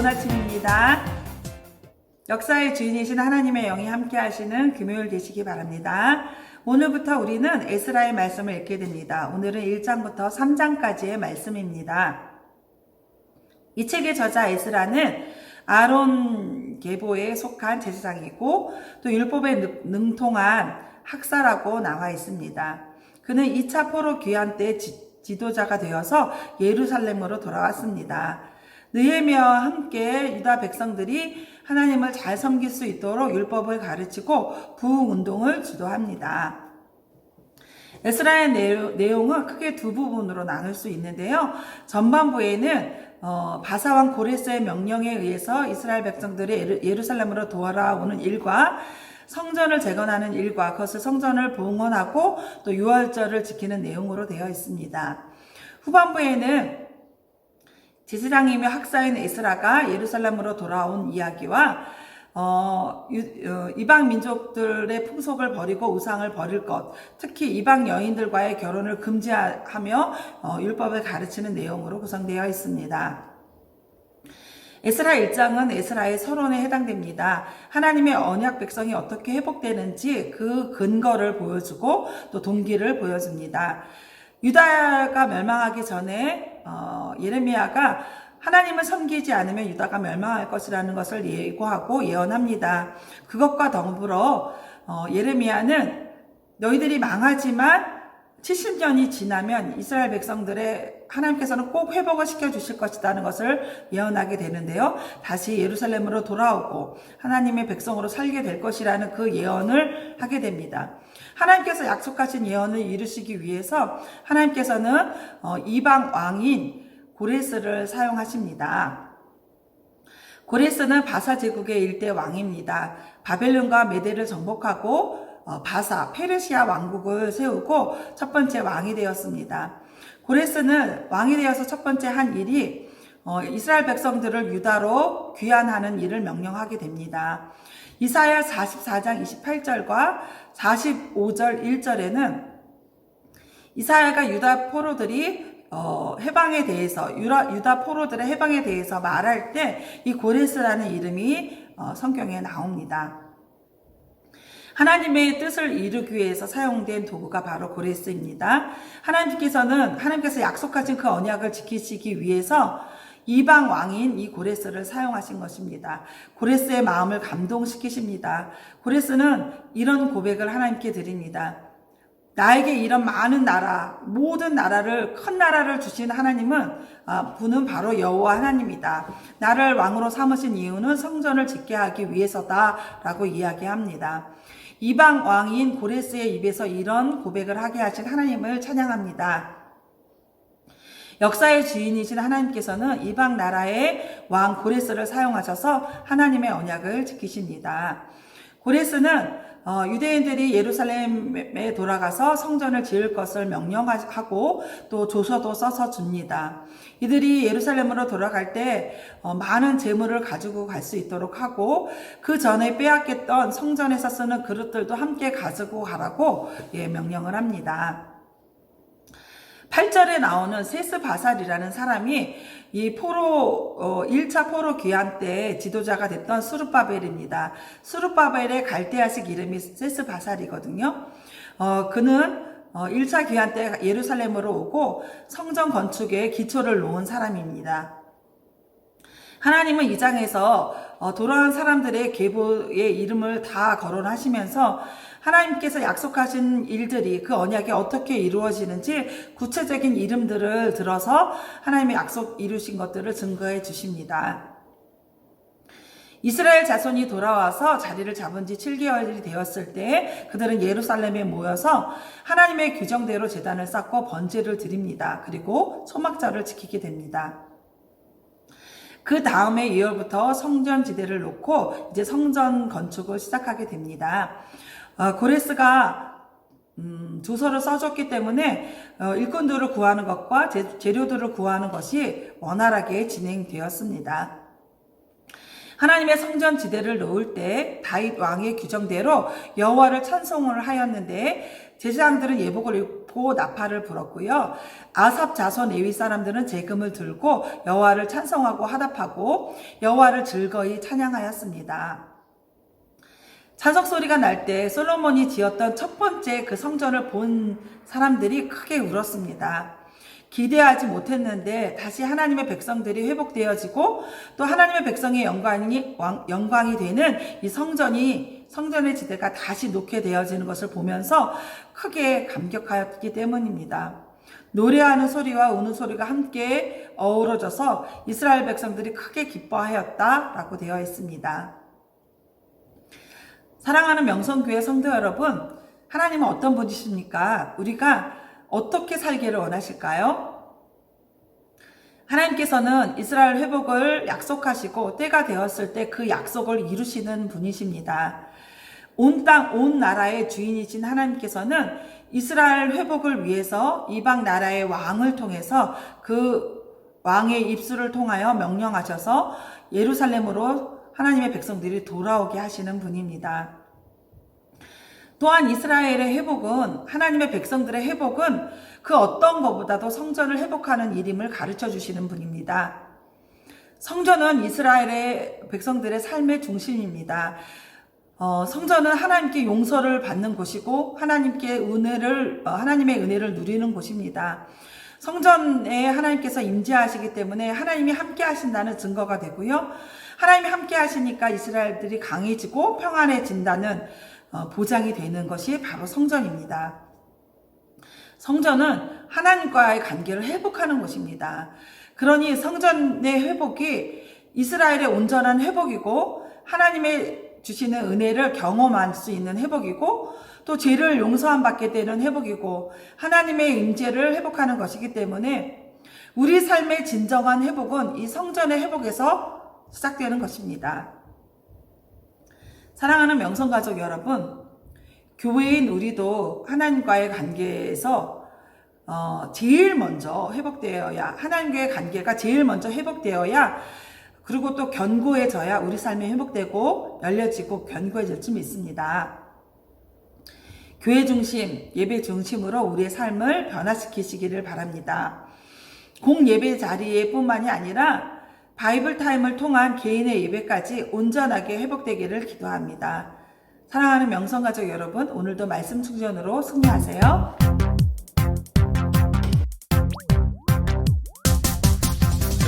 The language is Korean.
좋은 아침입니다. 역사의 주인이신 하나님의 영이 함께 하시는 금요일 되시기 바랍니다. 오늘부터 우리는 에스라의 말씀을 읽게 됩니다. 오늘은 1장부터 3장까지의 말씀입니다. 이 책의 저자 에스라는 아론 계보에 속한 제사장이고 또 율법에 능통한 학사라고 나와 있습니다. 그는 2차 포로 귀환 때 지도자가 되어서 예루살렘으로 돌아왔습니다. 느헤미야와 함께 유다 백성들이 하나님을 잘 섬길 수 있도록 율법을 가르치고 부흥운동을 주도합니다. 에스라의 내용은 크게 두 부분으로 나눌 수 있는데요. 전반부에는 바사왕 고레스의 명령에 의해서 이스라엘 백성들이 예루살렘으로 돌아오는 일과 성전을 재건하는 일과 그것을 성전을 봉헌하고 또 유월절을 지키는 내용으로 되어 있습니다. 후반부에는 제사장이며 학사인 에스라가 예루살렘으로 돌아온 이야기와 이방 민족들의 풍속을 버리고 우상을 버릴 것, 특히 이방 여인들과의 결혼을 금지하며 율법을 가르치는 내용으로 구성되어 있습니다. 에스라 1장은 에스라의 서론에 해당됩니다. 하나님의 언약 백성이 어떻게 회복되는지 그 근거를 보여주고 또 동기를 보여줍니다. 유다가 멸망하기 전에 예레미야가 하나님을 섬기지 않으면 유다가 멸망할 것이라는 것을 예고하고 예언합니다. 그것과 더불어 예레미야는 너희들이 망하지만 70년이 지나면 이스라엘 백성들의 하나님께서는 꼭 회복을 시켜주실 것이라는 것을 예언하게 되는데요. 다시 예루살렘으로 돌아오고 하나님의 백성으로 살게 될 것이라는 그 예언을 하게 됩니다. 하나님께서 약속하신 예언을 이루시기 위해서 하나님께서는 이방 왕인 고레스를 사용하십니다. 고레스는 바사 제국의 일대 왕입니다. 바벨론과 메대를 정복하고 바사, 페르시아 왕국을 세우고 첫 번째 왕이 되었습니다. 고레스는 왕이 되어서 첫 번째 한 일이 이스라엘 백성들을 유다로 귀환하는 일을 명령하게 됩니다. 이사야 44장 28절과 45절 1절에는 이사야가 유다 포로들이 해방에 대해서 유다 포로들의 해방에 대해서 말할 때 이 고레스라는 이름이 성경에 나옵니다. 하나님의 뜻을 이루기 위해서 사용된 도구가 바로 고레스입니다. 하나님께서 약속하신 그 언약을 지키시기 위해서 이방 왕인 이 고레스를 사용하신 것입니다. 고레스의 마음을 감동시키십니다. 고레스는 이런 고백을 하나님께 드립니다. 나에게 이런 많은 나라, 모든 나라를, 큰 나라를 주신 분은 바로 여호와 하나님이다. 나를 왕으로 삼으신 이유는 성전을 짓게 하기 위해서다라고 이야기합니다. 이방 왕인 고레스의 입에서 이런 고백을 하게 하신 하나님을 찬양합니다. 역사의 주인이신 하나님께서는 이방 나라의 왕 고레스를 사용하셔서 하나님의 언약을 지키십니다. 고레스는 유대인들이 예루살렘에 돌아가서 성전을 지을 것을 명령하고 또 조서도 써서 줍니다. 이들이 예루살렘으로 돌아갈 때 많은 재물을 가지고 갈 수 있도록 하고 그 전에 빼앗겼던 성전에서 쓰는 그릇들도 함께 가지고 가라고 명령을 합니다. 8절에 나오는 세스바살이라는 사람이 이 1차 포로 귀환 때 지도자가 됐던 수르바벨입니다. 수르바벨의 갈대아식 이름이 세스바살이거든요. 그는 1차 귀환 때 예루살렘으로 오고 성전 건축에 기초를 놓은 사람입니다. 하나님은 이 장에서 돌아온 사람들의 계보의 이름을 다 거론하시면서 하나님께서 약속하신 일들이 그 언약이 어떻게 이루어지는지 구체적인 이름들을 들어서 하나님의 약속 이루신 것들을 증거해 주십니다. 이스라엘 자손이 돌아와서 자리를 잡은 지 7개월이 되었을 때 그들은 예루살렘에 모여서 하나님의 규정대로 제단을 쌓고 번제를 드립니다. 그리고 초막절을 지키게 됩니다. 그 다음에 2월부터 성전 지대를 놓고 이제 성전 건축을 시작하게 됩니다. 고레스가 조서를 써줬기 때문에 일꾼들을 구하는 것과 재료들을 구하는 것이 원활하게 진행되었습니다. 하나님의 성전 지대를 놓을 때 다윗 왕의 규정대로 여호와를 찬송을 하였는데 제사장들은 예복을 입고 나팔을 불었고요. 아삽 자손 레위 사람들은 제금을 들고 여호와를 찬송하고 화답하고 여호와를 즐거이 찬양하였습니다. 찬석 소리가 날 때 솔로몬이 지었던 첫 번째 그 성전을 본 사람들이 크게 울었습니다. 기대하지 못했는데 다시 하나님의 백성들이 회복되어지고 또 하나님의 백성의 영광이 되는 이 성전의 지대가 다시 놓게 되어지는 것을 보면서 크게 감격하였기 때문입니다. 노래하는 소리와 우는 소리가 함께 어우러져서 이스라엘 백성들이 크게 기뻐하였다라고 되어 있습니다. 사랑하는 명성교회 성도 여러분, 하나님은 어떤 분이십니까? 우리가 어떻게 살기를 원하실까요? 하나님께서는 이스라엘 회복을 약속하시고 때가 되었을 때 그 약속을 이루시는 분이십니다. 온 나라의 주인이신 하나님께서는 이스라엘 회복을 위해서 이방 나라의 왕을 통해서 그 왕의 입술을 통하여 명령하셔서 예루살렘으로 하나님의 백성들이 돌아오게 하시는 분입니다. 또한 이스라엘의 회복은, 하나님의 백성들의 회복은 그 어떤 것보다도 성전을 회복하는 일임을 가르쳐 주시는 분입니다. 성전은 이스라엘의 백성들의 삶의 중심입니다. 성전은 하나님께 용서를 받는 곳이고 하나님의 은혜를 누리는 곳입니다. 성전에 하나님께서 임재하시기 때문에 하나님이 함께 하신다는 증거가 되고요. 하나님이 함께 하시니까 이스라엘들이 강해지고 평안해진다는 보장이 되는 것이 바로 성전입니다. 성전은 하나님과의 관계를 회복하는 곳입니다. 그러니 성전의 회복이 이스라엘의 온전한 회복이고 하나님의 주시는 은혜를 경험할 수 있는 회복이고 또 죄를 용서함 받게 되는 회복이고 하나님의 임재를 회복하는 것이기 때문에 우리 삶의 진정한 회복은 이 성전의 회복에서 시작되는 것입니다. 사랑하는 명성가족 여러분, 교회인 우리도 하나님과의 관계에서 제일 먼저 회복되어야, 하나님과의 관계가 제일 먼저 회복되어야, 그리고 또 견고해져야 우리 삶이 회복되고 열려지고 견고해질 줄 믿습니다. 교회 중심, 예배 중심으로 우리의 삶을 변화시키시기를 바랍니다. 공예배 자리에 뿐만이 아니라 바이블 타임을 통한 개인의 예배까지 온전하게 회복되기를 기도합니다. 사랑하는 명성가족 여러분, 오늘도 말씀 충전으로 승리하세요.